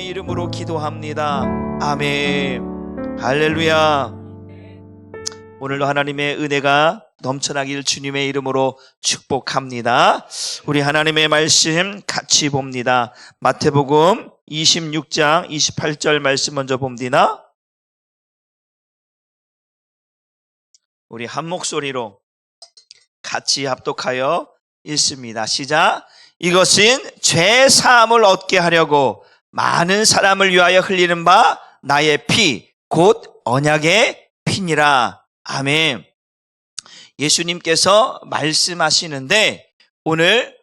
이름으로 기도합니다. 아멘. 할렐루야. 오늘도 하나님의 은혜가 넘쳐나길 주님의 이름으로 축복합니다. 우리 하나님의 말씀 같이 봅니다. 마태복음 26장 28절 말씀 먼저 봅니다. 우리 한 목소리로 같이 합독하여 읽습니다. 시작. 이것은 죄 사함을 얻게 하려고 많은 사람을 위하여 흘리는 바 나의 피, 곧 언약의 피니라. 아멘. 예수님께서 말씀하시는데 오늘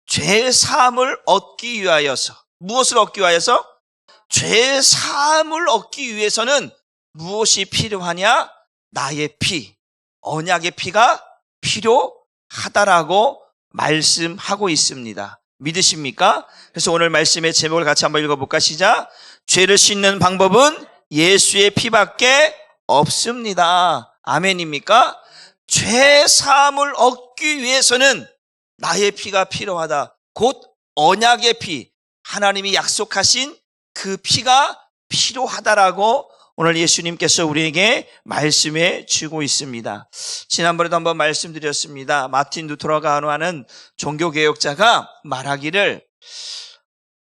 죄 사함을 얻기 위하여서, 무엇을 얻기 위하여서? 죄 사함을 얻기 위해서는 무엇이 필요하냐? 나의 피, 언약의 피가 필요하다라고 말씀하고 있습니다. 믿으십니까? 그래서 오늘 말씀의 제목을 같이 한번 읽어볼까? 시작. 죄를 씻는 방법은 예수의 피밖에 없습니다. 아멘입니까? 죄 사함을 얻기 위해서는 나의 피가 필요하다. 곧 언약의 피, 하나님이 약속하신 그 피가 필요하다라고 오늘 예수님께서 우리에게 말씀해 주고 있습니다. 지난번에도 한번 말씀드렸습니다. 마틴 루터라고 하는 종교개혁자가 말하기를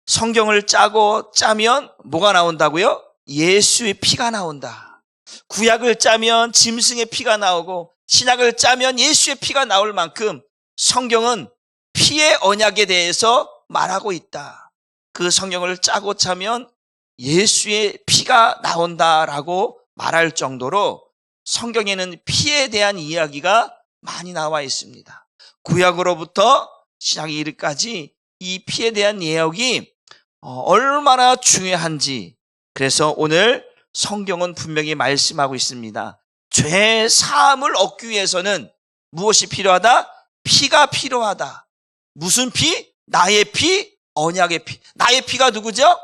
성경을 짜면 뭐가 나온다고요? 예수의 피가 나온다. 구약을 짜면 짐승의 피가 나오고 신약을 짜면 예수의 피가 나올 만큼 성경은 피의 언약에 대해서 말하고 있다. 그 성경을 짜고 짜면 예수의 피가 나온다라고 말할 정도로 성경에는 피에 대한 이야기가 많이 나와 있습니다. 구약으로부터 신약 이르기까지 이 피에 대한 예언이 얼마나 중요한지, 그래서 오늘 성경은 분명히 말씀하고 있습니다. 죄 사함을 얻기 위해서는 무엇이 필요하다? 피가 필요하다. 무슨 피? 나의 피, 언약의 피. 나의 피가 누구죠?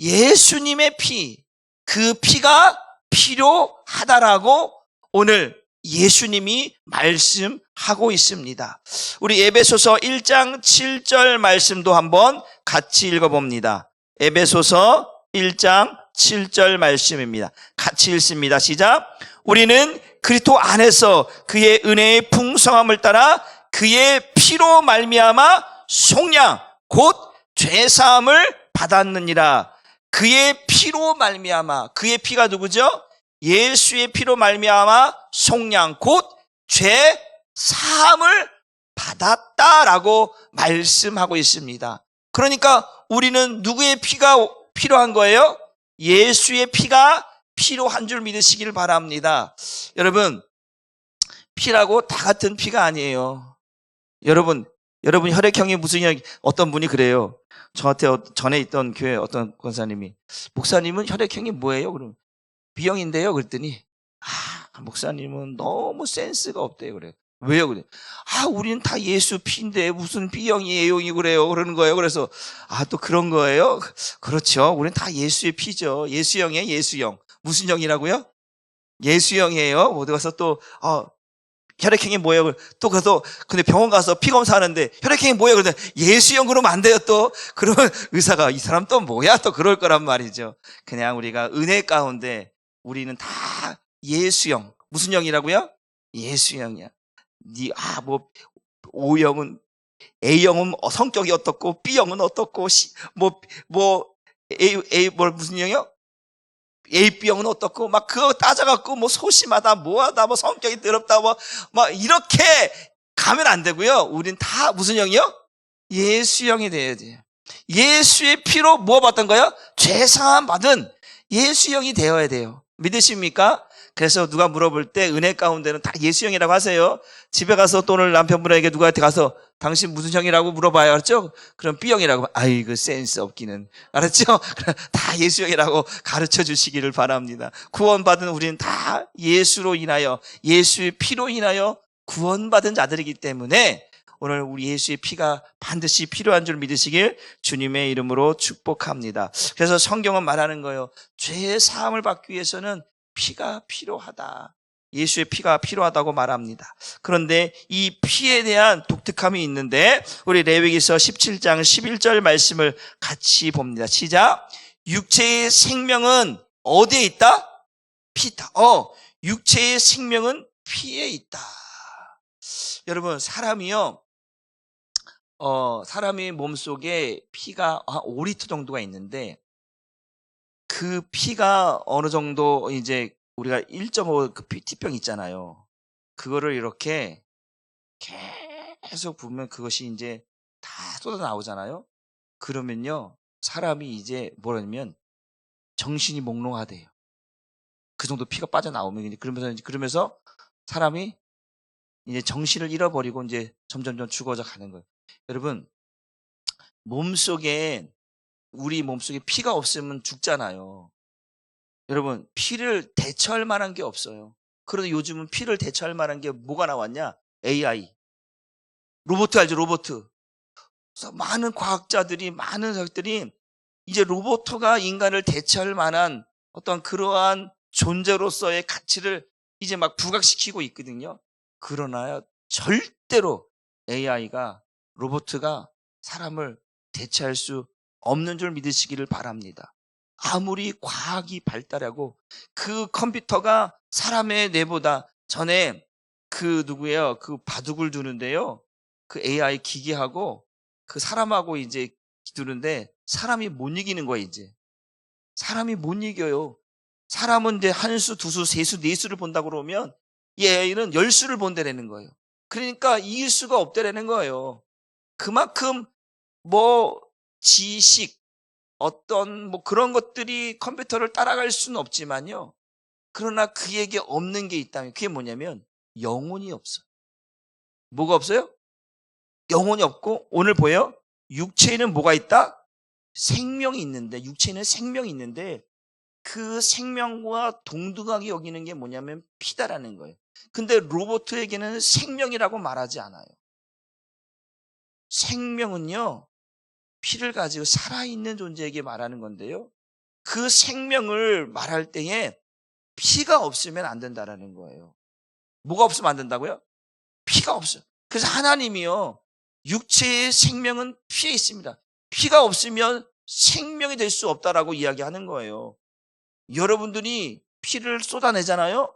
예수님의 피, 그 피가 필요하다라고 오늘 예수님이 말씀하고 있습니다. 우리 에베소서 1장 7절 말씀도 한번 같이 읽어봅니다. 에베소서 1장 7절 말씀입니다. 같이 읽습니다. 시작. 우리는 그리스도 안에서 그의 은혜의 풍성함을 따라 그의 피로 말미암아 속량 곧 죄사함을 받았느니라. 그의 피로 말미암아, 그의 피가 누구죠? 예수의 피로 말미암아 속량 곧 죄 사함을 받았다라고 말씀하고 있습니다. 그러니까 우리는 누구의 피가 필요한 거예요? 예수의 피가 필요한 줄 믿으시길 바랍니다. 여러분, 피라고 다 같은 피가 아니에요. 여러분 혈액형이 무슨 혈액? 어떤 분이 그래요. 저한테 전에 있던 교회 어떤 권사님이, 목사님은 혈액형이 뭐예요? 그럼 B형인데요. 그랬더니 목사님은 너무 센스가 없대요. 그래요. 왜요? 그래. 우리는 다 예수 피인데 무슨 B형이 A형이 그래요. 그러는 거예요. 그래서 또 그런 거예요. 그렇죠. 우리는 다 예수의 피죠. 예수형이에요. 예수형. 무슨 형이라고요? 예수형이에요. 어디 가서 또 혈액형이 뭐예요? 또 가서 근데 병원 가서 피 검사하는데 혈액형이 뭐예요? 그러면 예수형 그러면 안 돼요. 또 그러면 의사가 이 사람 또 뭐야? 또 그럴 거란 말이죠. 그냥 우리가 은혜 가운데 우리는 다 예수형. 무슨 형이라고요? 예수형이야. O형은 A형은 성격이 어떻고 B형은 어떻고 무슨 형이요? AB형은 어떻고 막 그거 따져갖고 소심하다 뭐하다 성격이 더럽다 막 이렇게 가면 안 되고요. 우린 다 무슨 형이요? 예수형이 돼야 돼요. 예수의 피로 뭐 받던 거예요? 죄사함 받은 예수형이 되어야 돼요. 믿으십니까? 그래서 누가 물어볼 때 은혜 가운데는 다 예수형이라고 하세요. 집에 가서 또 오늘 남편분에게 누구한테 가서 당신 무슨 형이라고 물어봐요. 알았죠? 그럼 B형이라고. 아이고 센스 없기는. 알았죠? 다 예수형이라고 가르쳐 주시기를 바랍니다. 구원받은 우리는 다 예수로 인하여, 예수의 피로 인하여 구원받은 자들이기 때문에 오늘 우리 예수의 피가 반드시 필요한 줄 믿으시길 주님의 이름으로 축복합니다. 그래서 성경은 말하는 거예요. 죄의 사함을 받기 위해서는 피가 필요하다. 예수의 피가 필요하다고 말합니다. 그런데 이 피에 대한 독특함이 있는데 우리 레위기서 17장 11절 말씀을 같이 봅니다. 시작. 육체의 생명은 어디에 있다? 피다. 육체의 생명은 피에 있다. 여러분, 사람이요, 사람의 몸속에 피가 한 5리터 정도가 있는데, 그 피가 어느 정도 이제 우리가 1.5 그 피티병 있잖아요. 그거를 이렇게 계속 보면 그것이 이제 다 쏟아 나오잖아요. 그러면요, 사람이 이제 뭐라냐면 정신이 몽롱하대요. 그 정도 피가 빠져나오면 이제 그러면서 사람이 이제 정신을 잃어버리고 이제 점점점 죽어져 가는 거예요. 여러분, 우리 몸속에 피가 없으면 죽잖아요. 여러분, 피를 대처할 만한 게 없어요. 그런데 요즘은 피를 대처할 만한 게 뭐가 나왔냐? AI. 로봇 알죠? 로봇. 그래서 많은 과학자들이, 많은 사람들이 이제 로봇가 인간을 대처할 만한 어떤 그러한 존재로서의 가치를 이제 막 부각시키고 있거든요. 그러나 절대로 AI가, 로봇가 사람을 대체할 수 없는 줄 믿으시기를 바랍니다. 아무리 과학이 발달하고 그 컴퓨터가 사람의 뇌보다, 전에 그 바둑을 두는데요, 그 AI 기계하고 그 사람하고 이제 두는데 사람이 못 이기는 거예요. 이제 사람이 못 이겨요. 사람은 이제 한 수, 두 수, 세 수, 네 수를 본다 그러면 AI는 10수를 본다라는 거예요. 그러니까 이길 수가 없다라는 거예요. 그만큼 지식, 어떤 그런 것들이 컴퓨터를 따라갈 수는 없지만요. 그러나 그에게 없는 게 있다면 그게 뭐냐면 영혼이 없어요. 뭐가 없어요? 영혼이 없고, 오늘 보여요? 육체에는 뭐가 있다? 생명이 있는데, 육체에는 생명이 있는데 그 생명과 동등하게 여기는 게 뭐냐면 피다라는 거예요. 근데 로봇에게는 생명이라고 말하지 않아요. 생명은요, 피를 가지고 살아있는 존재에게 말하는 건데요, 그 생명을 말할 때에 피가 없으면 안 된다라는 거예요. 뭐가 없으면 안 된다고요? 피가 없어요. 그래서 하나님이요, 육체의 생명은 피에 있습니다. 피가 없으면 생명이 될 수 없다라고 이야기하는 거예요. 여러분들이 피를 쏟아내잖아요?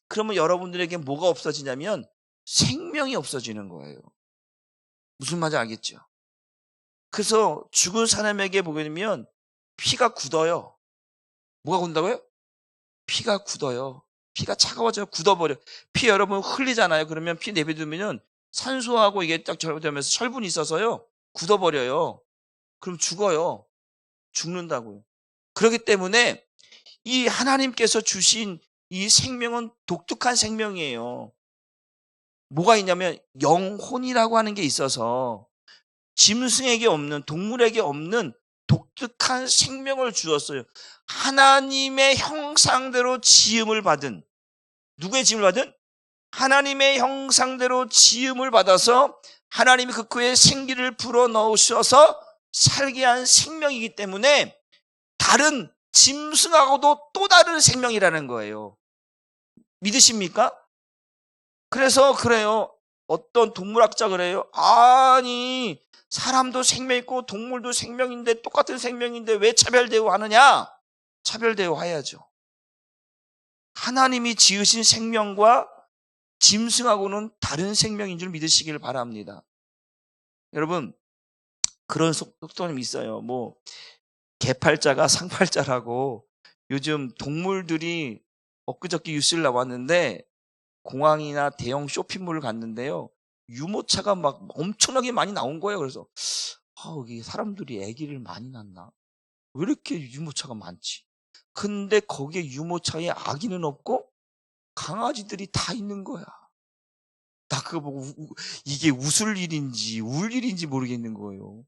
그러면 여러분들에게 뭐가 없어지냐면 생명이 없어지는 거예요. 무슨 말인지 알겠죠? 그래서 죽은 사람에게 보게 되면 피가 굳어요. 뭐가 굳는다고요? 피가 굳어요. 피가 차가워져요. 굳어버려. 피 여러분 흘리잖아요. 그러면 피 내뱉으면 산소하고 이게 딱 결합되면서 철분이 있어서요, 굳어버려요. 그럼 죽어요. 죽는다고요. 그렇기 때문에 이 하나님께서 주신 이 생명은 독특한 생명이에요. 뭐가 있냐면 영혼이라고 하는 게 있어서 짐승에게 없는, 동물에게 없는 독특한 생명을 주었어요. 하나님의 형상대로 지음을 받은, 누구의 지음을 받은? 하나님의 형상대로 지음을 받아서 하나님이 그 코에 생기를 불어넣으셔서 살게 한 생명이기 때문에 다른 짐승하고도 또 다른 생명이라는 거예요. 믿으십니까? 그래서 그래요. 어떤 동물학자 그래요. 아니, 사람도 생명 있고 동물도 생명인데, 똑같은 생명인데 왜 차별 대우하느냐? 차별 대우해야죠. 하나님이 지으신 생명과 짐승하고는 다른 생명인 줄 믿으시길 바랍니다. 여러분, 그런 속담이 있어요. 개팔자가 상팔자라고. 요즘 동물들이, 엊그저께 뉴스를 나왔는데 공항이나 대형 쇼핑몰을 갔는데요, 유모차가 막 엄청나게 많이 나온 거예요. 그래서 이게 사람들이 아기를 많이 낳나? 왜 이렇게 유모차가 많지? 근데 거기에 유모차에 아기는 없고 강아지들이 다 있는 거야. 나 그거 보고 이게 웃을 일인지 울 일인지 모르겠는 거예요.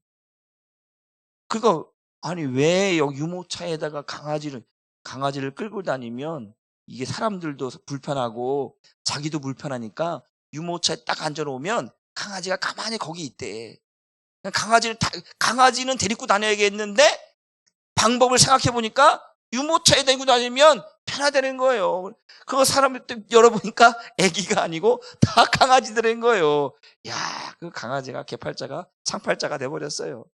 그러니까 아니, 왜 여기 유모차에다가 강아지를 끌고 다니면 이게 사람들도 불편하고 자기도 불편하니까 유모차에 딱 앉아놓으면 강아지가 가만히 거기 있대. 강아지는 데리고 다녀야겠는데 방법을 생각해 보니까 유모차에 데리고 다니면 편하다는 거예요. 그거 사람들 열어보니까 아기가 아니고 다 강아지들인 거예요. 야, 그 강아지가 개팔자가 상팔자가 돼버렸어요.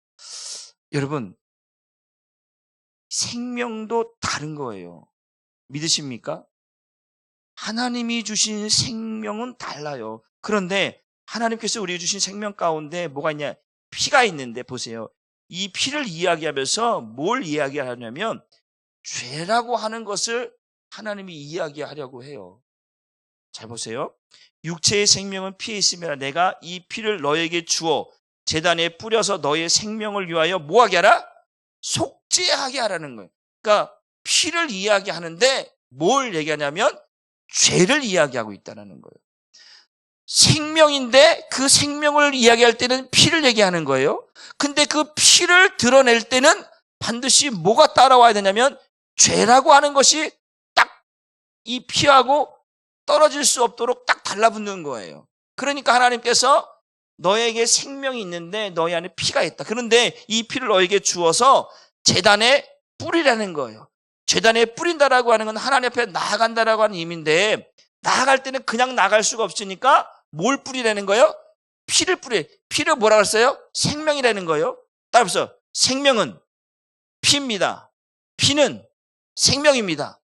여러분, 생명도 다른 거예요. 믿으십니까? 하나님이 주신 생명은 달라요. 그런데 하나님께서 우리에게 주신 생명 가운데 뭐가 있냐? 피가 있는데 보세요. 이 피를 이야기하면서 뭘 이야기하냐면 죄라고 하는 것을 하나님이 이야기하려고 해요. 잘 보세요. 육체의 생명은 피에 있으면 내가 이 피를 너에게 주어 제단에 뿌려서 너의 생명을 위하여 뭐하게 하라? 속죄하게 하라는 거예요. 그러니까 피를 이야기하는데 뭘 얘기하냐면 죄를 이야기하고 있다는 거예요. 생명인데 그 생명을 이야기할 때는 피를 얘기하는 거예요. 근데 그 피를 드러낼 때는 반드시 뭐가 따라와야 되냐면 죄라고 하는 것이 딱 이 피하고 떨어질 수 없도록 딱 달라붙는 거예요. 그러니까 하나님께서 너에게 생명이 있는데 너희 안에 피가 있다. 그런데 이 피를 너에게 주어서 제단에 뿌리라는 거예요. 제단에 뿌린다라고 하는 건 하나님 앞에 나아간다라고 하는 의미인데 나아갈 때는 그냥 나갈 수가 없으니까 뭘 뿌리라는 거예요? 피를 뿌려. 피를 뭐라고 했어요? 생명이라는 거예요. 따라서 생명은 피입니다. 피는 생명입니다.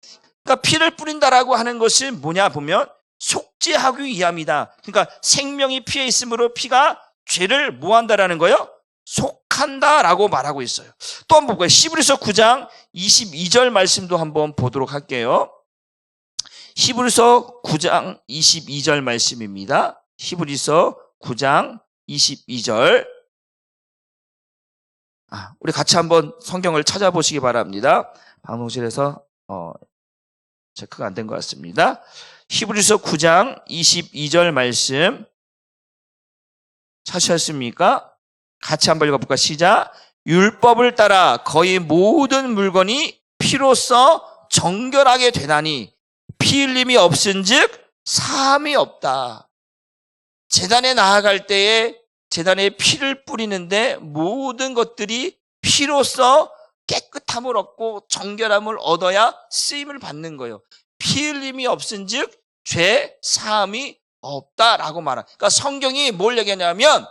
그러니까 피를 뿌린다라고 하는 것이 뭐냐 보면 속죄하기 위함이다. 그러니까 생명이 피에 있으므로 피가 죄를 뭐 한다라는 거예요? 속한다라고 말하고 있어요. 또 한번 볼까요? 히브리서 9장 22절 말씀도 한번 보도록 할게요. 히브리서 9장 22절 말씀입니다. 히브리서 9장 22절. 우리 같이 한번 성경을 찾아보시기 바랍니다. 방송실에서 체크가 안 된 것 같습니다. 히브리서 9장 22절 말씀 찾으셨습니까? 같이 한번 읽어볼까? 시작. 율법을 따라 거의 모든 물건이 피로써 정결하게 되나니 피 흘림이 없은즉 사함이 없다. 제단에 나아갈 때에 제단에 피를 뿌리는데 모든 것들이 피로써 깨끗함을 얻고 정결함을 얻어야 쓰임을 받는 거예요. 피 흘림이 없은즉 죄 사함이 없다라고 말합니다. 그러니까 성경이 뭘 얘기하냐면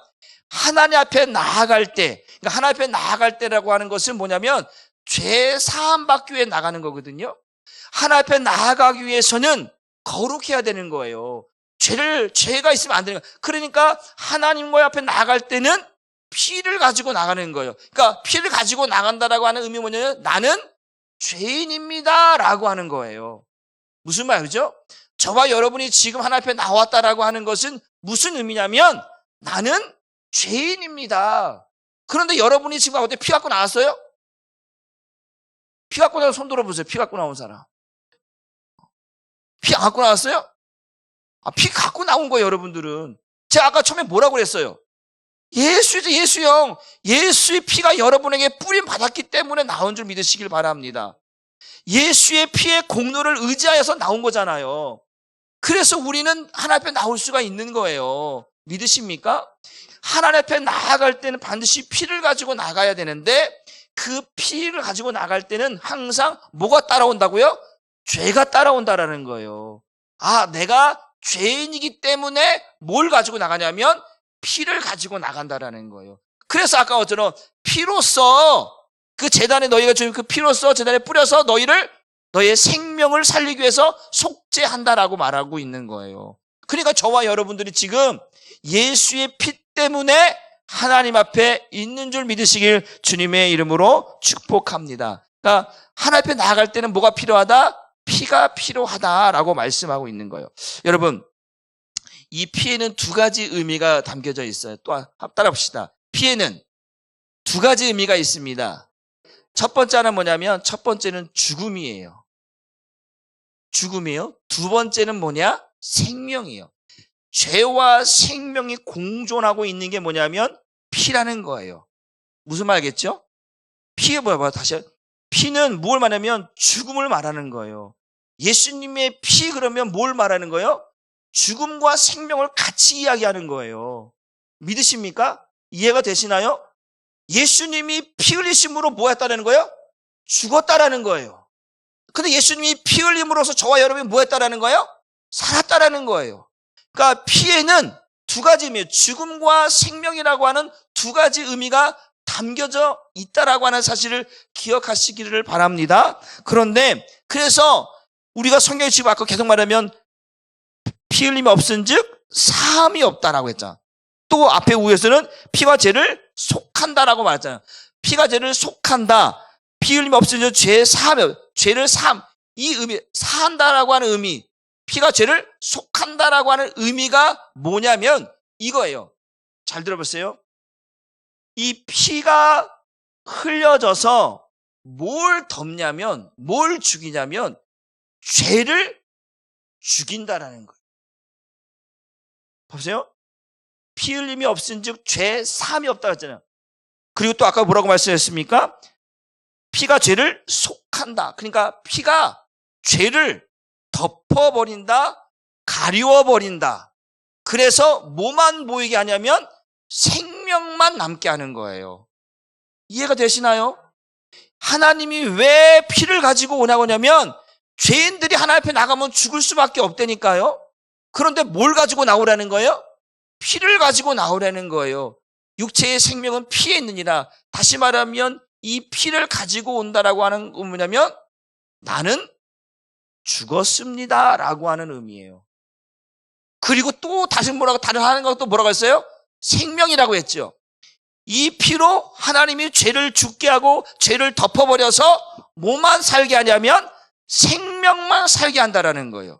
하나님 앞에 나아갈 때, 그러니까 하나님 앞에 나아갈 때라고 하는 것은 뭐냐면 죄 사함 받기 위해 나가는 거거든요. 하나님 앞에 나아가기 위해서는 거룩해야 되는 거예요. 죄가 있으면 안 되는 거예요. 그러니까 하나님과 앞에 나아갈 때는 피를 가지고 나가는 거예요. 그러니까 피를 가지고 나간다라고 하는 의미 뭐냐면 나는 죄인입니다 라고 하는 거예요. 무슨 말이죠? 저와 여러분이 지금 하나님 앞에 나왔다라고 하는 것은 무슨 의미냐면 나는 죄인입니다. 그런데 여러분이 지금 어때 피 갖고 나왔어요? 피 갖고 나온 손 들어보세요. 피 갖고 나온 사람. 피 안 갖고 나왔어요? 피 갖고 나온 거예요, 여러분들은. 제가 아까 처음에 뭐라고 그랬어요? 예수죠, 예수형. 예수의 피가 여러분에게 뿌림 받았기 때문에 나온 줄 믿으시길 바랍니다. 예수의 피의 공로를 의지하여서 나온 거잖아요. 그래서 우리는 하나님 앞에 나올 수가 있는 거예요. 믿으십니까? 하나님 앞에 나아갈 때는 반드시 피를 가지고 나가야 되는데 그 피를 가지고 나갈 때는 항상 뭐가 따라온다고요? 죄가 따라온다라는 거예요. 내가 죄인이기 때문에 뭘 가지고 나가냐면 피를 가지고 나간다라는 거예요. 그래서 아까 어처럼 피로써 그 제단에 너희가 주는 그 피로써 제단에 뿌려서 너의 생명을 살리기 위해서 속죄한다라고 말하고 있는 거예요. 그러니까 저와 여러분들이 지금 예수의 피 때문에 하나님 앞에 있는 줄 믿으시길 주님의 이름으로 축복합니다. 그러니까 하나님 앞에 나아갈 때는 뭐가 필요하다? 피가 필요하다라고 말씀하고 있는 거예요. 여러분, 이 피에는 두 가지 의미가 담겨져 있어요. 또 따라봅시다. 피에는 두 가지 의미가 있습니다. 첫 번째는 뭐냐면 첫 번째는 죽음이에요. 죽음이에요. 두 번째는 뭐냐? 생명이에요. 죄와 생명이 공존하고 있는 게 뭐냐면 피라는 거예요. 무슨 말이겠죠? 피가 뭐야? 다시 피는 뭘 말하냐면 죽음을 말하는 거예요. 예수님의 피 그러면 뭘 말하는 거예요? 죽음과 생명을 같이 이야기하는 거예요. 믿으십니까? 이해가 되시나요? 예수님이 피 흘리심으로 뭐 했다는 거예요? 죽었다라는 거예요. 근데 예수님이 피 흘림으로써 저와 여러분이 뭐 했다라는 거예요? 살았다라는 거예요. 그러니까 피에는 두 가지 의미, 죽음과 생명이라고 하는 두 가지 의미가 담겨져 있다라고 하는 사실을 기억하시기를 바랍니다. 그런데 그래서 우리가 성경에 지금 아까 계속 말하면 피 흘림이 없은즉 사함이 없다라고 했잖아. 또 앞에 우에서는 피와 죄를 속한다라고 말했잖아요. 피가 죄를 속한다. 피 흘림이 없은즉 죄 사함이 죄를 사함. 이 의미, 사한다라고 하는 의미, 피가 죄를 속한다라고 하는 의미가 뭐냐면 이거예요. 잘 들어보세요. 이 피가 흘려져서 뭘 덮냐면, 뭘 죽이냐면 죄를 죽인다라는 거예요. 보세요. 피 흘림이 없은즉 죄 사함이 없다고 했잖아요. 그리고 또 아까 뭐라고 말씀했습니까? 피가 죄를 속한다. 그러니까 피가 죄를 덮어버린다, 가리워버린다. 그래서 뭐만 보이게 하냐면 생명만 남게 하는 거예요. 이해가 되시나요? 하나님이 왜 피를 가지고 오냐고 하냐면 죄인들이 하나님 앞에 나가면 죽을 수밖에 없다니까요. 그런데 뭘 가지고 나오라는 거예요? 피를 가지고 나오라는 거예요. 육체의 생명은 피에 있느니라. 다시 말하면 이 피를 가지고 온다라고 하는 건 뭐냐면 나는 죽었습니다 라고 하는 의미예요. 그리고 또 다시 뭐라고 다른 하는 것도 뭐라고 했어요? 생명이라고 했죠. 이 피로 하나님이 죄를 죽게 하고 죄를 덮어버려서 뭐만 살게 하냐면 생명만 살게 한다라는 거예요.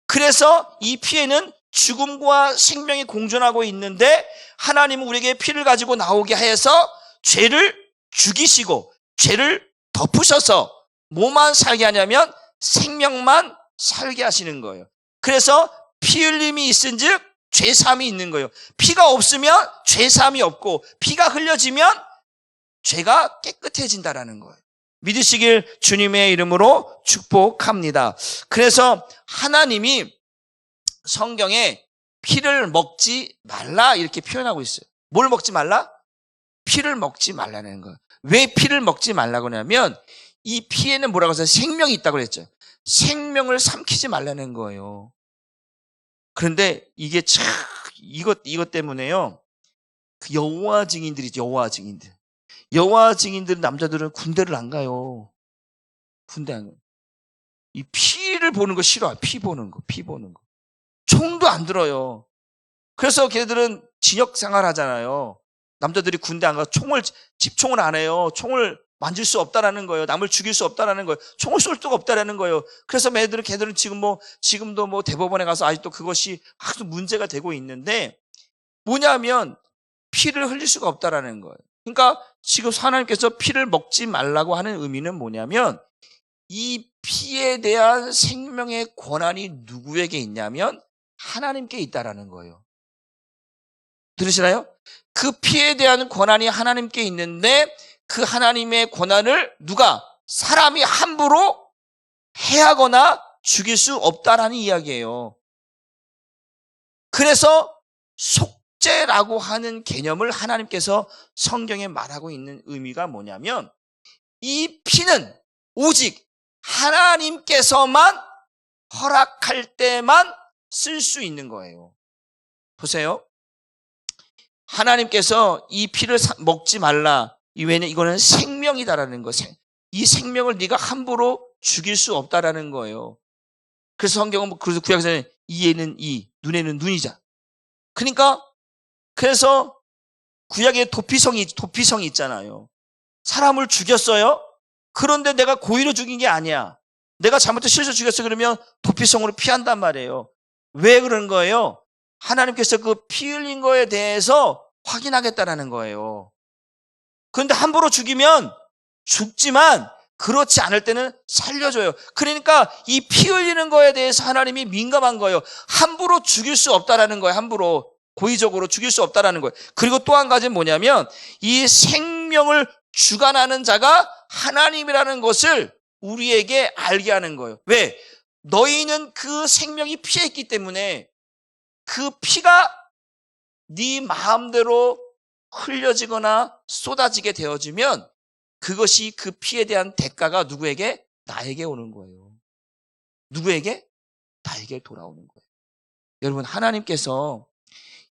그래서 이 피에는 죽음과 생명이 공존하고 있는데 하나님은 우리에게 피를 가지고 나오게 해서 죄를 죽이시고 죄를 덮으셔서 뭐만 살게 하냐면 생명만 살게 하시는 거예요. 그래서 피 흘림이 있은즉 죄사함이 있는 거예요. 피가 없으면 죄사함이 없고 피가 흘려지면 죄가 깨끗해진다라는 거예요. 믿으시길 주님의 이름으로 축복합니다. 그래서 하나님이 성경에 피를 먹지 말라 이렇게 표현하고 있어요. 뭘 먹지 말라? 피를 먹지 말라는 거예요. 왜 피를 먹지 말라고 하냐면 이 피에는 뭐라고 해서 생명이 있다고 그랬죠. 생명을 삼키지 말라는 거예요. 그런데 이게 참 이것 때문에요. 그 여호와 증인들이죠. 여호와 증인들 남자들은 군대를 안 가요. 군대 안 가요. 이 피를 보는 거 싫어요. 피 보는 거. 총도 안 들어요. 그래서 걔들은 진역 생활 하잖아요. 남자들이 군대 안 가서 집총을 안 해요. 총을 만질 수 없다라는 거예요. 남을 죽일 수 없다라는 거예요. 총을 쏠 수가 없다라는 거예요. 그래서 걔들은 지금도 대법원에 가서 아직도 그것이 아주 문제가 되고 있는데 뭐냐면 피를 흘릴 수가 없다라는 거예요. 그러니까 지금 하나님께서 피를 먹지 말라고 하는 의미는 뭐냐면 이 피에 대한 생명의 권한이 누구에게 있냐면 하나님께 있다라는 거예요. 들으시나요? 그 피에 대한 권한이 하나님께 있는데 그 하나님의 권한을 사람이 함부로 해하거나 죽일 수 없다라는 이야기예요. 그래서 속죄라고 하는 개념을 하나님께서 성경에 말하고 있는 의미가 뭐냐면 이 피는 오직 하나님께서만 허락할 때만 쓸 수 있는 거예요. 보세요. 하나님께서 이 피를 먹지 말라. 왜냐면 이거는 생명이다라는 거. 이 생명을 네가 함부로 죽일 수 없다라는 거예요. 그래서 성경은 그래서 구약에서는 이에는 이, 눈에는 눈이자. 그러니까 그래서 구약에 도피성이 있잖아요. 사람을 죽였어요. 그런데 내가 고의로 죽인 게 아니야. 내가 잘못해서 실수 죽였어 그러면 도피성으로 피한단 말이에요. 왜 그런 거예요? 하나님께서 그 피 흘린 거에 대해서 확인하겠다라는 거예요. 그런데 함부로 죽이면 죽지만 그렇지 않을 때는 살려줘요. 그러니까 이 피 흘리는 거에 대해서 하나님이 민감한 거예요. 함부로 죽일 수 없다라는 거예요. 함부로 고의적으로 죽일 수 없다라는 거예요. 그리고 또 한 가지는 뭐냐면 이 생명을 주관하는 자가 하나님이라는 것을 우리에게 알게 하는 거예요. 왜? 너희는 그 생명이 피에 있기 때문에 그 피가 네 마음대로 흘려지거나 쏟아지게 되어지면 그것이 그 피에 대한 대가가 누구에게? 나에게 오는 거예요. 누구에게? 나에게 돌아오는 거예요. 여러분, 하나님께서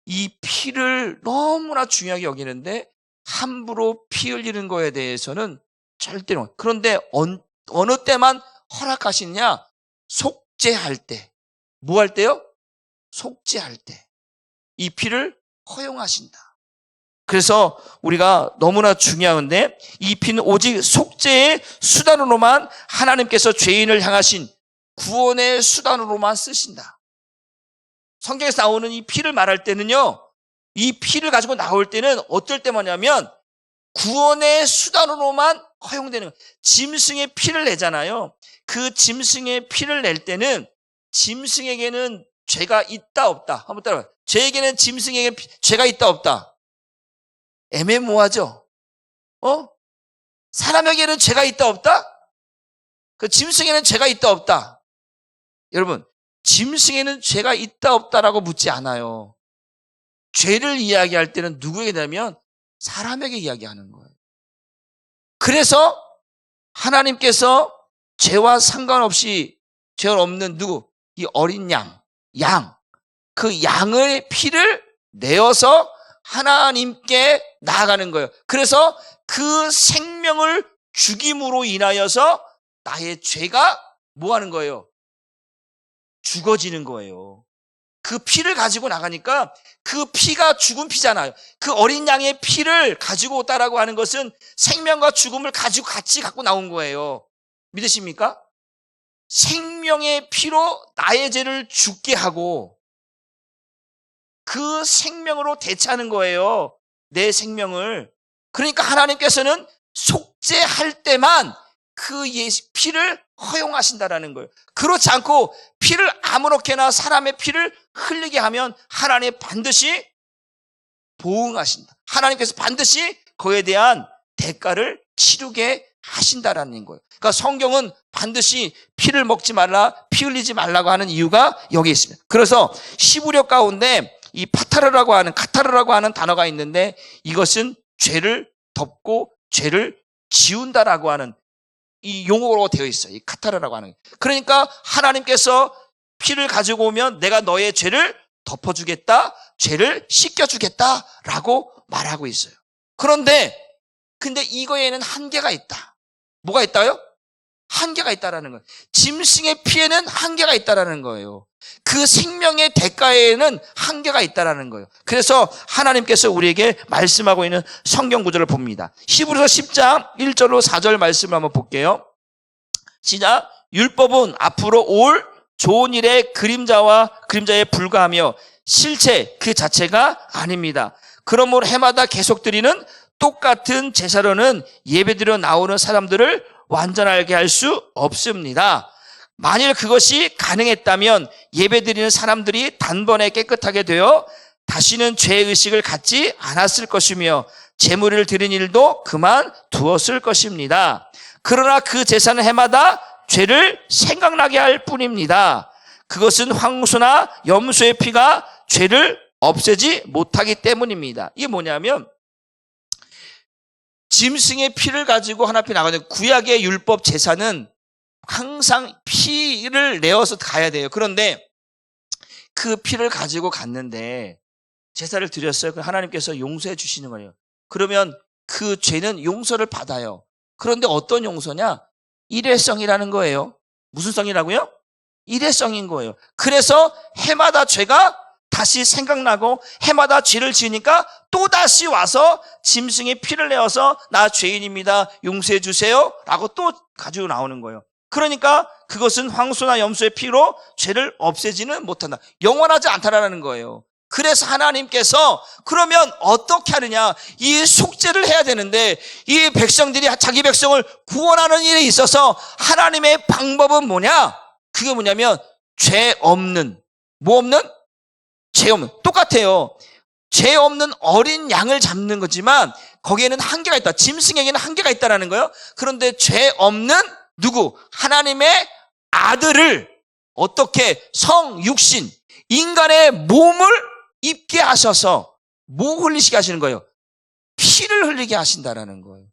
이 피를 너무나 중요하게 여기는데 함부로 피 흘리는 거에 대해서는 절대로. 그런데 어느 때만 허락하시느냐? 속죄할 때. 뭐 할 때요? 속죄할 때. 이 피를 허용하신다. 그래서 우리가 너무나 중요한데 이 피는 오직 속죄의 수단으로만 하나님께서 죄인을 향하신 구원의 수단으로만 쓰신다. 성경에서 나오는 이 피를 말할 때는요, 이 피를 가지고 나올 때는 어떨 때만냐면 구원의 수단으로만 허용되는 거예요. 짐승의 피를 내잖아요. 그 짐승의 피를 낼 때는 짐승에게는 죄가 있다 없다. 한번 따라봐요. 죄에게는 짐승에게 죄가 있다 없다. 애매모호하죠. 사람에게는 죄가 있다 없다? 그 짐승에는 죄가 있다 없다. 여러분, 짐승에는 죄가 있다 없다라고 묻지 않아요. 죄를 이야기할 때는 누구에게 되냐면 사람에게 이야기하는 거예요. 그래서 하나님께서 죄와 상관없이 죄 없는 누구? 이 어린 양, 그 양의 피를 내어서 하나님께 나아가는 거예요. 그래서 그 생명을 죽임으로 인하여서 나의 죄가 뭐 하는 거예요? 죽어지는 거예요. 그 피를 가지고 나가니까 그 피가 죽은 피잖아요. 그 어린 양의 피를 가지고 오다라고 하는 것은 생명과 죽음을 가지고 같이 갖고 나온 거예요. 믿으십니까? 생명의 피로 나의 죄를 죽게 하고 그 생명으로 대체하는 거예요. 내 생명을. 그러니까 하나님께서는 속죄할 때만 그 피를 허용하신다라는 거예요. 그렇지 않고 피를 아무렇게나 사람의 피를 흘리게 하면 하나님 반드시 보응하신다. 하나님께서 반드시 그에 대한 대가를 치르게 하신다라는 거예요. 그러니까 성경은 반드시 피를 먹지 말라, 피 흘리지 말라고 하는 이유가 여기 있습니다. 그래서 히브리어 가운데 이 카타르라고 하는 단어가 있는데 이것은 죄를 덮고 죄를 지운다라고 하는 이 용어로 되어 있어요. 이 카타르라고 하는. 그러니까 하나님께서 피를 가지고 오면 내가 너의 죄를 덮어주겠다, 죄를 씻겨주겠다라고 말하고 있어요. 근데 이거에는 한계가 있다. 뭐가 있다요? 한계가 있다라는 거예요. 짐승의 피에는 한계가 있다라는 거예요. 그 생명의 대가에는 한계가 있다라는 거예요. 그래서 하나님께서 우리에게 말씀하고 있는 성경 구절을 봅니다. 히브리서 10장 1절로 4절 말씀을 한번 볼게요. 시작. 율법은 앞으로 올 좋은 일의 그림자에 불과하며 실체 그 자체가 아닙니다. 그러므로 해마다 계속 드리는 똑같은 제사로는 예배드려 나오는 사람들을 완전하게 할 수 없습니다. 만일 그것이 가능했다면 예배드리는 사람들이 단번에 깨끗하게 되어 다시는 죄의식을 갖지 않았을 것이며 제물을 드린 일도 그만두었을 것입니다. 그러나 그 제사는 해마다 죄를 생각나게 할 뿐입니다. 그것은 황소나 염소의 피가 죄를 없애지 못하기 때문입니다. 이게 뭐냐면 짐승의 피를 가지고 하나 앞에 나가는 구약의 율법 제사는 항상 피를 내어서 가야 돼요. 그런데 그 피를 가지고 갔는데 제사를 드렸어요. 하나님께서 용서해 주시는 거예요. 그러면 그 죄는 용서를 받아요. 그런데 어떤 용서냐? 일회성이라는 거예요. 무슨 성이라고요? 일회성인 거예요. 그래서 해마다 죄가 다시 생각나고 해마다 죄를 지으니까 또다시 와서 짐승의 피를 내어서 나 죄인입니다. 용서해 주세요. 라고 또 가지고 나오는 거예요. 그러니까 그것은 황소나 염소의 피로 죄를 없애지는 못한다. 영원하지 않다라는 거예요. 그래서 하나님께서 그러면 어떻게 하느냐? 이 속죄를 해야 되는데 이 백성들이 자기 백성을 구원하는 일에 있어서 하나님의 방법은 뭐냐? 그게 뭐냐면 죄 없는, 뭐 없는? 죄 없는. 똑같아요. 죄 없는 어린 양을 잡는 거지만 거기에는 한계가 있다. 짐승에게는 한계가 있다라는 거예요. 그런데 죄 없는 누구? 하나님의 아들을 어떻게 성육신, 인간의 몸을 입게 하셔서 뭐 흘리시게 하시는 거예요? 피를 흘리게 하신다라는 거예요.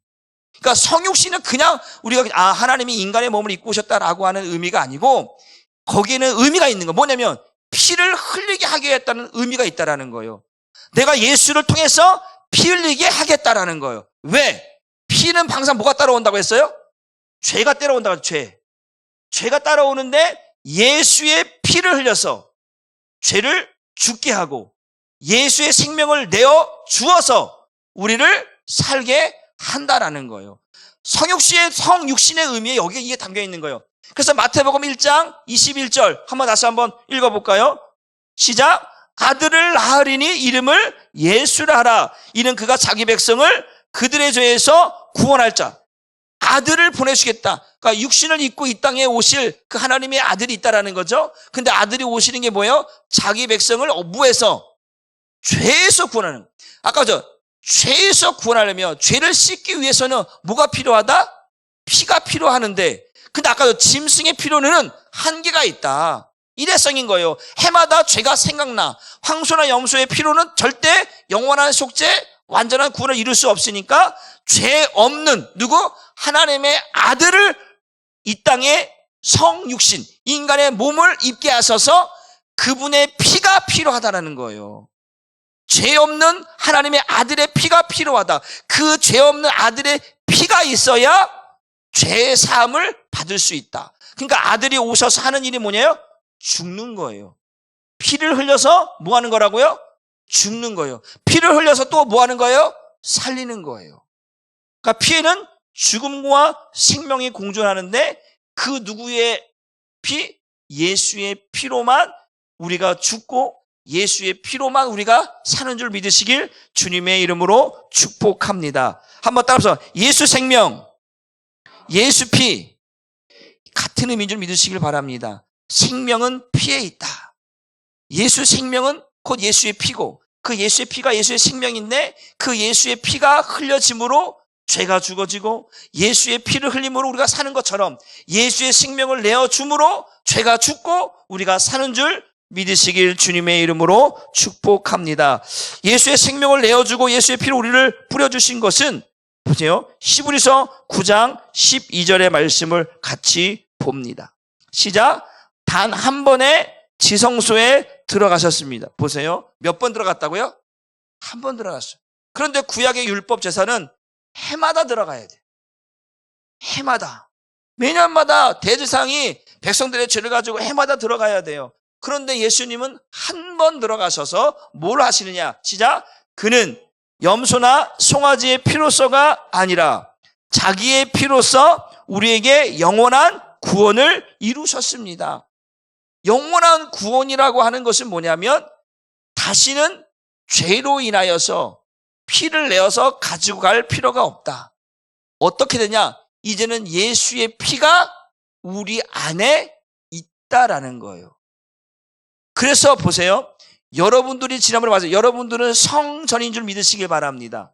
그러니까 성육신은 그냥 우리가 하나님이 인간의 몸을 입고 오셨다라고 하는 의미가 아니고 거기에는 의미가 있는 거 뭐냐면 피를 흘리게 하게 했다는 의미가 있다라는 거예요. 내가 예수를 통해서 피 흘리게 하겠다라는 거예요. 왜? 피는 항상 뭐가 따라온다고 했어요? 죄가 따라온다고 했죠. 죄가 따라오는데 예수의 피를 흘려서 죄를 죽게 하고 예수의 생명을 내어 주어서 우리를 살게 한다라는 거예요. 성육신의 의미에 여기에 이게 담겨 있는 거예요. 그래서 마태복음 1장 21절 다시 한번 읽어볼까요? 시작. 아들을 낳으리니 이름을 예수라 하라. 이는 그가 자기 백성을 그들의 죄에서 구원할 자. 아들을 보내주겠다. 그러니까 육신을 입고 이 땅에 오실 그 하나님의 아들이 있다라는 거죠. 근데 아들이 오시는 게 뭐예요? 자기 백성을 무에서 죄에서 구원하는 거예요. 아까 죄에서 구원하려면 죄를 씻기 위해서는 뭐가 필요하다? 피가 필요하는데, 근데 아까 짐승의 필요는 한계가 있다. 일회성인 거예요. 해마다 죄가 생각나. 황소나 염소의 피로는 절대 영원한 속죄, 완전한 구원을 이룰 수 없으니까 죄 없는 누구? 하나님의 아들을 이 땅에 성육신, 인간의 몸을 입게 하셔서 그분의 피가 필요하다는 거예요. 죄 없는 하나님의 아들의 피가 필요하다. 그 죄 없는 아들의 피가 있어야 죄의 사함을 받을 수 있다. 그러니까 아들이 오셔서 하는 일이 뭐냐요? 죽는 거예요. 피를 흘려서 뭐 하는 거라고요? 죽는 거예요. 피를 흘려서 또 뭐 하는 거예요? 살리는 거예요. 그러니까 피에는 죽음과 생명이 공존하는데 그 누구의 피? 예수의 피로만 우리가 죽고 예수의 피로만 우리가 사는 줄 믿으시길 주님의 이름으로 축복합니다. 한번 따라서 예수 생명, 예수 피, 같은 의미인 줄 믿으시길 바랍니다. 생명은 피에 있다. 예수 생명은 곧 예수의 피고 그 예수의 피가 예수의 생명인데 그 예수의 피가 흘려짐으로 죄가 죽어지고 예수의 피를 흘림으로 우리가 사는 것처럼 예수의 생명을 내어줌으로 죄가 죽고 우리가 사는 줄 믿으시길 주님의 이름으로 축복합니다. 예수의 생명을 내어주고 예수의 피로 우리를 뿌려주신 것은 보세요. 히브리서 9장 12절의 말씀을 같이 봅니다. 시작. 단 한 번의 지성소에 들어가셨습니다. 보세요. 몇 번 들어갔다고요? 한 번 들어갔어요. 그런데 구약의 율법 제사는 해마다 들어가야 돼요. 해마다. 매년마다 대제사장이 백성들의 죄를 가지고 해마다 들어가야 돼요. 그런데 예수님은 한 번 들어가셔서 뭘 하시느냐? 시작. 그는 염소나 송아지의 피로서가 아니라 자기의 피로서 우리에게 영원한 구원을 이루셨습니다. 영원한 구원이라고 하는 것은 뭐냐면 다시는 죄로 인하여서 피를 내어서 가지고 갈 필요가 없다. 어떻게 되냐? 이제는 예수의 피가 우리 안에 있다라는 거예요. 그래서 보세요. 여러분들이 지난번에 봤어요. 여러분들은 성전인 줄 믿으시길 바랍니다.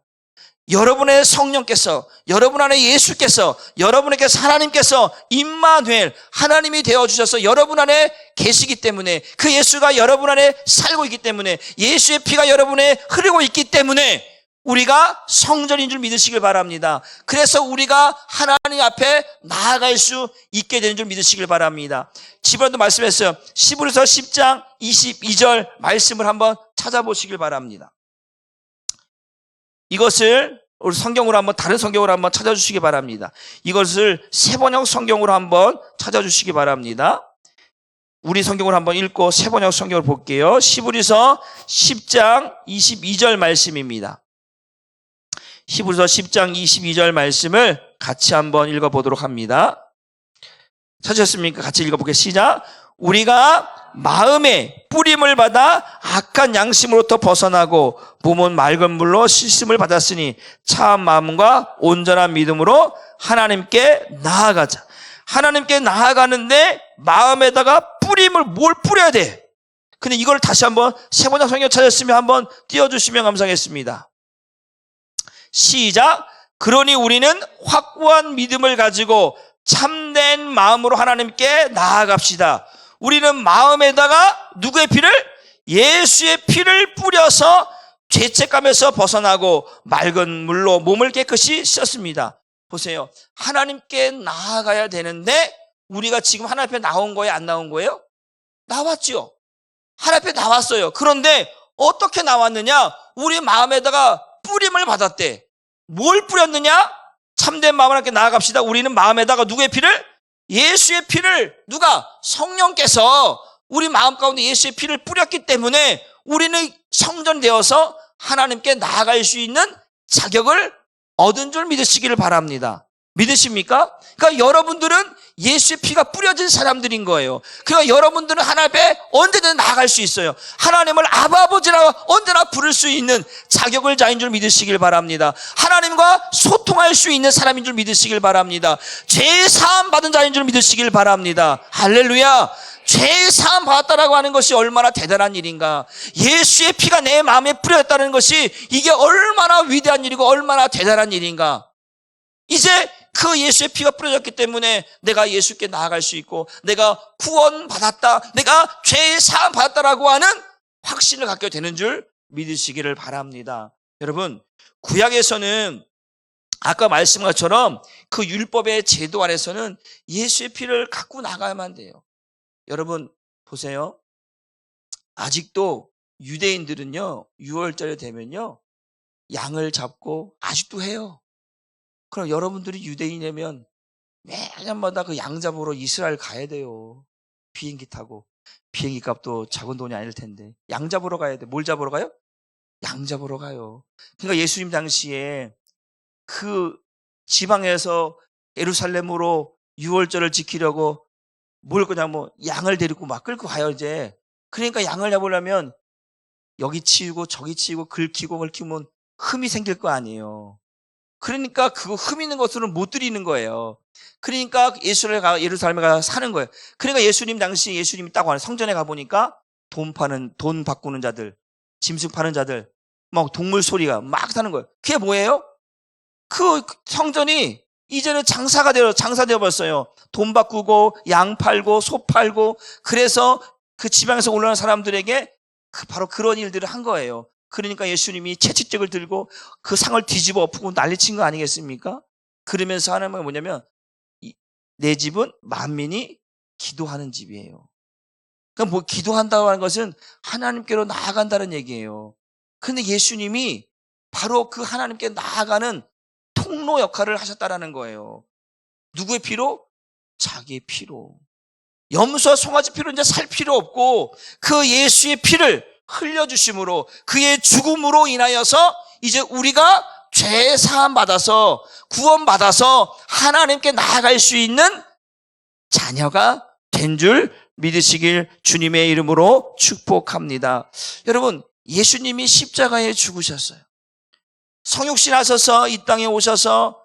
여러분의 성령께서, 여러분 안에 예수께서, 여러분에게서 하나님께서 임마누엘, 하나님이 되어주셔서 여러분 안에 계시기 때문에 그 예수가 여러분 안에 살고 있기 때문에 예수의 피가 여러분에 흐르고 있기 때문에 우리가 성전인 줄 믿으시길 바랍니다. 그래서 우리가 하나님 앞에 나아갈 수 있게 되는 줄 믿으시길 바랍니다. 지난번에도 말씀했어요. 히브리서 10장 22절 말씀을 한번 찾아보시길 바랍니다. 이것을 우리 성경으로 한번 다른 성경으로 한번 찾아주시기 바랍니다. 이것을 세번역 성경으로 한번 찾아주시기 바랍니다. 우리 성경을 한번 읽고 세번역 성경을 볼게요. 히브리서 10장 22절 말씀입니다. 히브리서 10장 22절 말씀을 같이 한번 읽어보도록 합니다. 찾으셨습니까? 같이 읽어볼게요. 시작. 우리가 마음의 뿌림을 받아 악한 양심으로부터 벗어나고 몸은 맑은 물로 씻음을 받았으니 참 마음과 온전한 믿음으로 하나님께 나아가자. 하나님께 나아가는데 마음에다가 뿌림을 뭘 뿌려야 돼? 근데 이걸 다시 한번 세번역 성경 찾았으면 한번 띄워주시면 감사하겠습니다. 시작. 그러니 우리는 확고한 믿음을 가지고 참된 마음으로 하나님께 나아갑시다. 우리는 마음에다가 누구의 피를? 예수의 피를 뿌려서 죄책감에서 벗어나고 맑은 물로 몸을 깨끗이 씻었습니다. 보세요. 하나님께 나아가야 되는데 우리가 지금 하나님 앞에 나온 거예요? 안 나온 거예요? 나왔죠. 하나님 앞에 나왔어요. 그런데 어떻게 나왔느냐? 우리 마음에다가 뿌림을 받았대. 뭘 뿌렸느냐? 참된 마음을 함께 나아갑시다. 우리는 마음에다가 누구의 피를? 예수의 피를 누가? 성령께서 우리 마음 가운데 예수의 피를 뿌렸기 때문에 우리는 성전되어서 하나님께 나아갈 수 있는 자격을 얻은 줄 믿으시기를 바랍니다. 믿으십니까? 그러니까 여러분들은 예수의 피가 뿌려진 사람들인 거예요. 그러니까 여러분들은 하나님 앞에 언제든 나아갈 수 있어요. 하나님을 아버지라고 언제나 부를 수 있는 자격을 자인 줄 믿으시길 바랍니다. 하나님과 소통할 수 있는 사람인 줄 믿으시길 바랍니다. 죄 사함 받은 자인 줄 믿으시길 바랍니다. 할렐루야. 죄 사함 받았다라고 하는 것이 얼마나 대단한 일인가. 예수의 피가 내 마음에 뿌렸다는 것이 이게 얼마나 위대한 일이고 얼마나 대단한 일인가. 이제 그 예수의 피가 뿌려졌기 때문에 내가 예수께 나아갈 수 있고 내가 구원받았다, 내가 죄 사함 받았다라고 하는 확신을 갖게 되는 줄 믿으시기를 바랍니다. 여러분, 구약에서는 아까 말씀한 것처럼 그 율법의 제도 안에서는 예수의 피를 갖고 나가야만 돼요. 여러분 보세요. 아직도 유대인들은요, 6월절이 되면요 양을 잡고 아직도 해요. 그럼 여러분들이 유대인이면 매년마다 그 양 잡으러 이스라엘 가야 돼요. 비행기 타고. 비행기 값도 작은 돈이 아닐 텐데 양 잡으러 가야 돼. 뭘 잡으러 가요? 양 잡으러 가요. 그러니까 예수님 당시에 그 지방에서 예루살렘으로 6월절을 지키려고 뭘 그냥 뭐 양을 데리고 막 끌고 가요 이제. 그러니까 양을 잡으려면 여기 치우고 저기 치우고 긁히면 흠이 생길 거 아니에요. 그러니까 그거 흠 있는 것으로는 못 드리는 거예요. 그러니까 예루살렘에 가 사는 거예요. 그러니까 예수님 당시 예수님이 딱 와요. 성전에 가보니까 돈 바꾸는 자들, 짐승 파는 자들, 막 동물 소리가 막 사는 거예요. 그게 뭐예요? 그 성전이 이제는 장사되어 버렸어요. 돈 바꾸고 양 팔고 소 팔고. 그래서 그 지방에서 올라오는 사람들에게 바로 그런 일들을 한 거예요. 그러니까 예수님이 채찍잭을 들고 그 상을 뒤집어 엎고 난리친 거 아니겠습니까? 그러면서 하는 건 뭐냐면 내 집은 만민이 기도하는 집이에요. 그러니까 뭐 기도한다고 하는 것은 하나님께로 나아간다는 얘기예요. 근데 예수님이 바로 그 하나님께 나아가는 통로 역할을 하셨다라는 거예요. 누구의 피로? 자기의 피로. 염소와 송아지 피로 이제 살 필요 없고 그 예수의 피를 흘려주심으로 그의 죽음으로 인하여서 이제 우리가 죄 사함 받아서 구원받아서 하나님께 나아갈 수 있는 자녀가 된 줄 믿으시길 주님의 이름으로 축복합니다. 여러분, 예수님이 십자가에 죽으셨어요. 성육신 하셔서 이 땅에 오셔서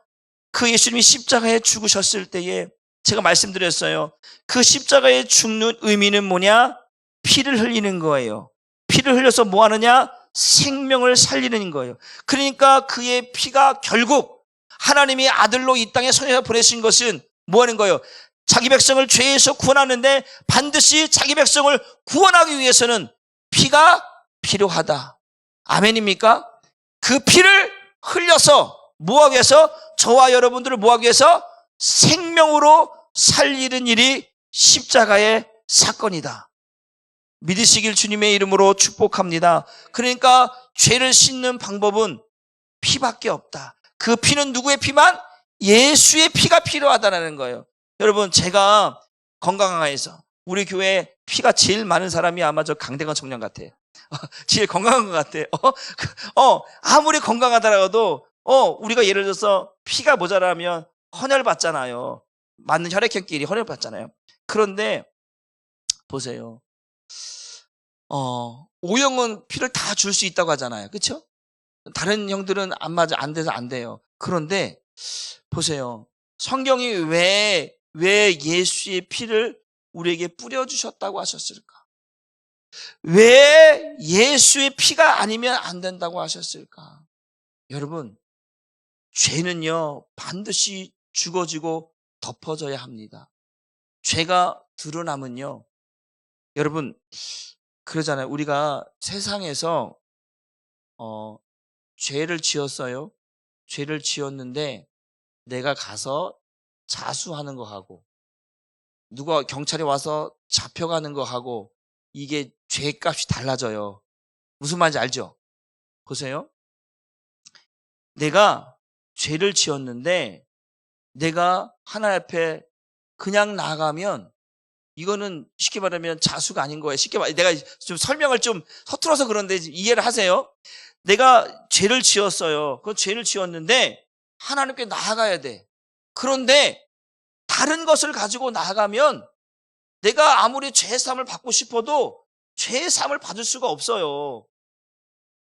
그 예수님이 십자가에 죽으셨을 때에 제가 말씀드렸어요. 그 십자가에 죽는 의미는 뭐냐? 피를 흘리는 거예요. 피를 흘려서 뭐 하느냐? 생명을 살리는 거예요. 그러니까 그의 피가 결국 하나님이 아들로 이 땅에 선에서 보내신 것은 뭐 하는 거예요? 자기 백성을 죄에서 구원하는데 반드시 자기 백성을 구원하기 위해서는 피가 필요하다. 아멘입니까? 그 피를 흘려서 뭐하기 위해서? 저와 여러분들을 뭐하기 위해서? 생명으로 살리는 일이 십자가의 사건이다. 믿으시길 주님의 이름으로 축복합니다. 그러니까 죄를 씻는 방법은 피밖에 없다. 그 피는 누구의 피만? 예수의 피가 필요하다는 거예요. 여러분, 제가 건강강에서 우리 교회에 피가 제일 많은 사람이 아마 저 강대건 청년 같아요. 제일 건강한 것 같아요. 아무리 건강하더라도 우리가 예를 들어서 피가 모자라면 헌혈 받잖아요. 맞는 혈액형끼리 헌혈 받잖아요. 그런데 보세요. O형은 피를 다 줄 수 있다고 하잖아요. 그렇죠? 다른 형들은 안 돼서 안 돼요. 그런데 보세요. 성경이 왜 예수의 피를 우리에게 뿌려주셨다고 하셨을까? 왜 예수의 피가 아니면 안 된다고 하셨을까? 여러분, 죄는요 반드시 죽어지고 덮어져야 합니다. 죄가 드러나면요, 여러분 그러잖아요. 우리가 세상에서 죄를 지었어요. 죄를 지었는데 내가 가서 자수하는 거 하고 누가 경찰이 와서 잡혀가는 거 하고 이게 죄값이 달라져요. 무슨 말인지 알죠? 보세요. 내가 죄를 지었는데 내가 하나님 앞에 그냥 나가면 이거는 쉽게 말하면 자수가 아닌 거예요. 쉽게 말, 내가 좀 설명을 좀 서툴어서 그런데 이해를 하세요. 내가 죄를 지었어요. 그 죄를 지었는데 하나님께 나아가야 돼. 그런데 다른 것을 가지고 나아가면 내가 아무리 죄의 사함을 받고 싶어도 죄의 사함을 받을 수가 없어요.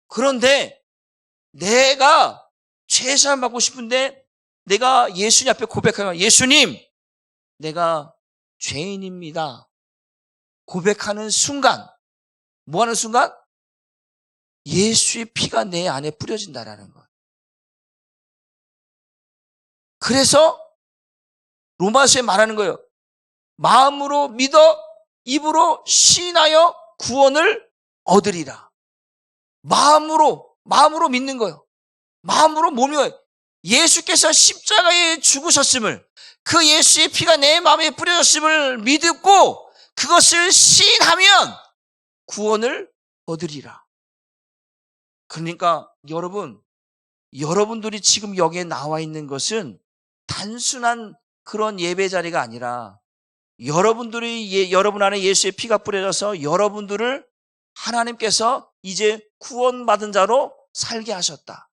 그런데 내가 죄의 사함을 받고 싶은데 내가 예수님 앞에 고백하면 예수님, 내가 죄인입니다. 고백하는 순간, 뭐 하는 순간? 예수의 피가 내 안에 뿌려진다라는 거예요. 그래서 로마서에 말하는 거예요. 마음으로 믿어 입으로 시인하여 구원을 얻으리라. 마음으로 믿는 거예요. 마음으로 몸이 예수께서 십자가에 죽으셨음을, 그 예수의 피가 내 마음에 뿌려졌음을 믿고 그것을 시인하면 구원을 얻으리라. 그러니까 여러분들이 지금 여기에 나와 있는 것은 단순한 그런 예배 자리가 아니라 여러분 안에 예수의 피가 뿌려져서 여러분들을 하나님께서 이제 구원받은 자로 살게 하셨다.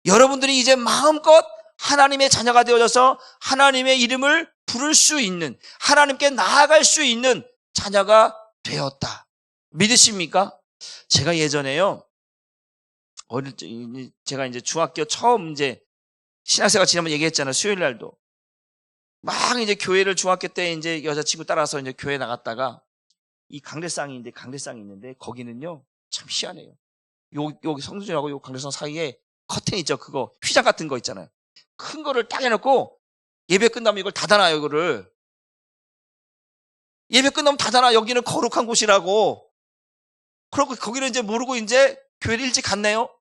여러분들이 이제 마음껏 하나님의 자녀가 되어져서 하나님의 이름을 부를 수 있는, 하나님께 나아갈 수 있는 자녀가 되었다. 믿으십니까? 제가 예전에요, 제가 이제 중학교 처음 이제 신학생활 지난번 얘기했잖아요. 수요일 날도. 막 이제 교회를 중학교 때 이제 여자친구 따라서 이제 교회 나갔다가 이 강대상이 있는데 거기는요, 참 희한해요. 여기 성수전하고 요 강대상 사이에 커튼 있죠. 그거 휘장 같은 거 있잖아요. 큰 거를 딱 해놓고 예배 끝나면 이걸 닫아놔요. 이거를 예배 끝나면 닫아놔. 여기는 거룩한 곳이라고. 그러고 거기를 이제 모르고 이제 교회를 일찍 갔네요.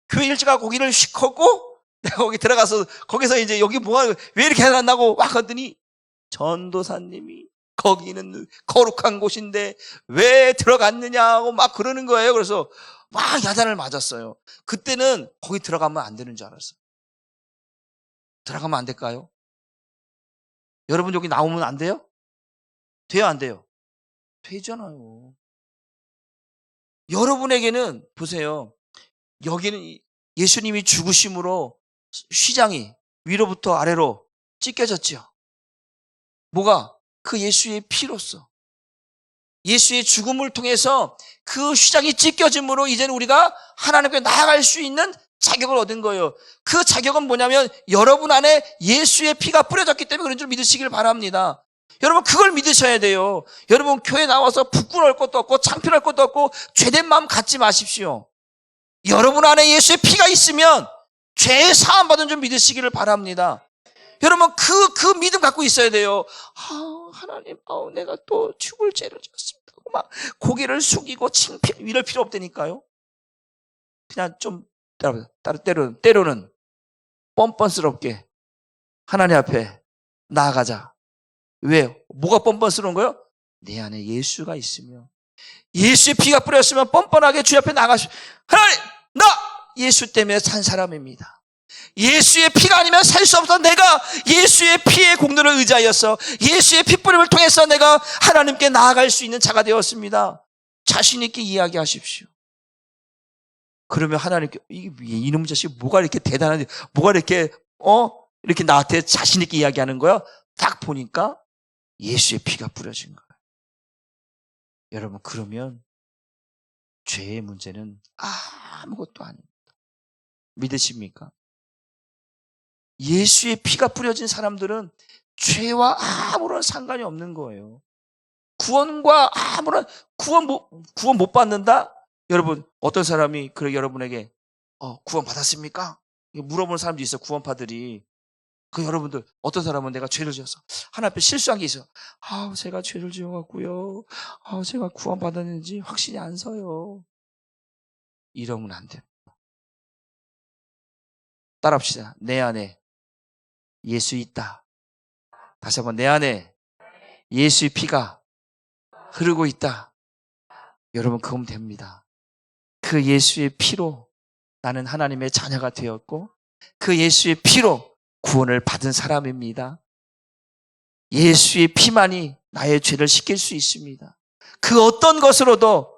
교회 일찍 가고 거기를 쉬었고 내가 거기 들어가서 거기서 이제 여기 왜 이렇게 해놨나고 막 하더니 전도사님이 거기는 거룩한 곳인데 왜 들어갔느냐고 막 그러는 거예요. 그래서 막 야단을 맞았어요. 그때는 거기 들어가면 안 되는 줄 알았어요. 들어가면 안 될까요? 여러분 여기 나오면 안 돼요? 돼요, 안 돼요? 되잖아요. 여러분에게는 보세요. 여기는 예수님이 죽으심으로 휘장이 위로부터 아래로 찢겨졌죠. 뭐가? 그 예수의 피로써. 예수의 죽음을 통해서 그 휘장이 찢겨짐으로 이제는 우리가 하나님께 나아갈 수 있는 자격을 얻은 거예요. 그 자격은 뭐냐면 여러분 안에 예수의 피가 뿌려졌기 때문에 그런 줄 믿으시길 바랍니다. 여러분 그걸 믿으셔야 돼요. 여러분 교회 나와서 부끄러울 것도 없고 창피할 것도 없고 죄된 마음 갖지 마십시오. 여러분 안에 예수의 피가 있으면 죄 사함 받은 줄 믿으시기를 바랍니다. 여러분 그 믿음 갖고 있어야 돼요. 하나님, 내가 또 죽을 죄를 지었습니다. 막 고개를 숙이고 이럴 필요 없다니까요. 그냥 좀 때로는 뻔뻔스럽게 하나님 앞에 나아가자. 왜? 뭐가 뻔뻔스러운 거예요? 내 안에 예수가 있으면, 예수의 피가 뿌렸으면 뻔뻔하게 주 앞에 나가시. 하나님, 나 예수 때문에 산 사람입니다. 예수의 피가 아니면 살 수 없어. 내가 예수의 피의 공로를 의지하여서 예수의 피뿌림을 통해서 내가 하나님께 나아갈 수 있는 자가 되었습니다. 자신 있게 이야기하십시오. 그러면 하나님께 이놈 자식 뭐가 이렇게 대단한지, 뭐가 이렇게 이렇게 나한테 자신 있게 이야기하는 거야? 딱 보니까 예수의 피가 뿌려진 거예요. 여러분 그러면 죄의 문제는 아무것도 아닙니다. 믿으십니까? 예수의 피가 뿌려진 사람들은 죄와 아무런 상관이 없는 거예요. 구원과 구원 못 받는다? 여러분 어떤 사람이 여러분에게 구원 받았습니까? 물어보는 사람도 있어요. 구원파들이. 여러분들 어떤 사람은 내가 죄를 지어서 하나님 앞에 실수한 게 있어요. 제가 죄를 지어갖고요. 제가 구원 받았는지 확신이 안 서요. 이러면 안 됩니다. 따라합시다. 내 안에 예수 있다. 다시 한번 내 안에 예수의 피가 흐르고 있다. 여러분 그러면 됩니다. 그 예수의 피로 나는 하나님의 자녀가 되었고 그 예수의 피로 구원을 받은 사람입니다. 예수의 피만이 나의 죄를 씻길 수 있습니다. 그 어떤 것으로도,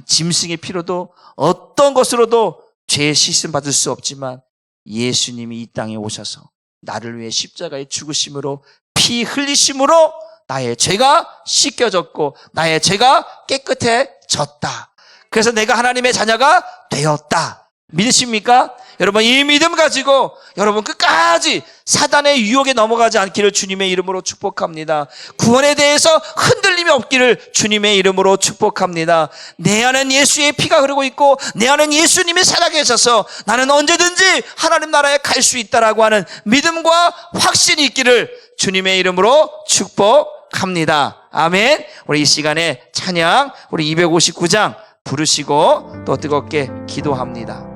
짐승의 피로도 어떤 것으로도 죄의 씻음 받을 수 없지만 예수님이 이 땅에 오셔서 나를 위해 십자가에 죽으심으로, 피 흘리심으로 나의 죄가 씻겨졌고 나의 죄가 깨끗해졌다. 그래서 내가 하나님의 자녀가 되었다. 믿으십니까? 여러분, 이 믿음 가지고 여러분 끝까지 사단의 유혹에 넘어가지 않기를 주님의 이름으로 축복합니다. 구원에 대해서 흔들림이 없기를 주님의 이름으로 축복합니다. 내 안엔 예수의 피가 흐르고 있고 내 안엔 예수님이 살아계셔서 나는 언제든지 하나님 나라에 갈 수 있다라고 하는 믿음과 확신이 있기를 주님의 이름으로 축복합니다. 아멘. 우리 이 시간에 찬양 우리 259장 부르시고 또 뜨겁게 기도합니다.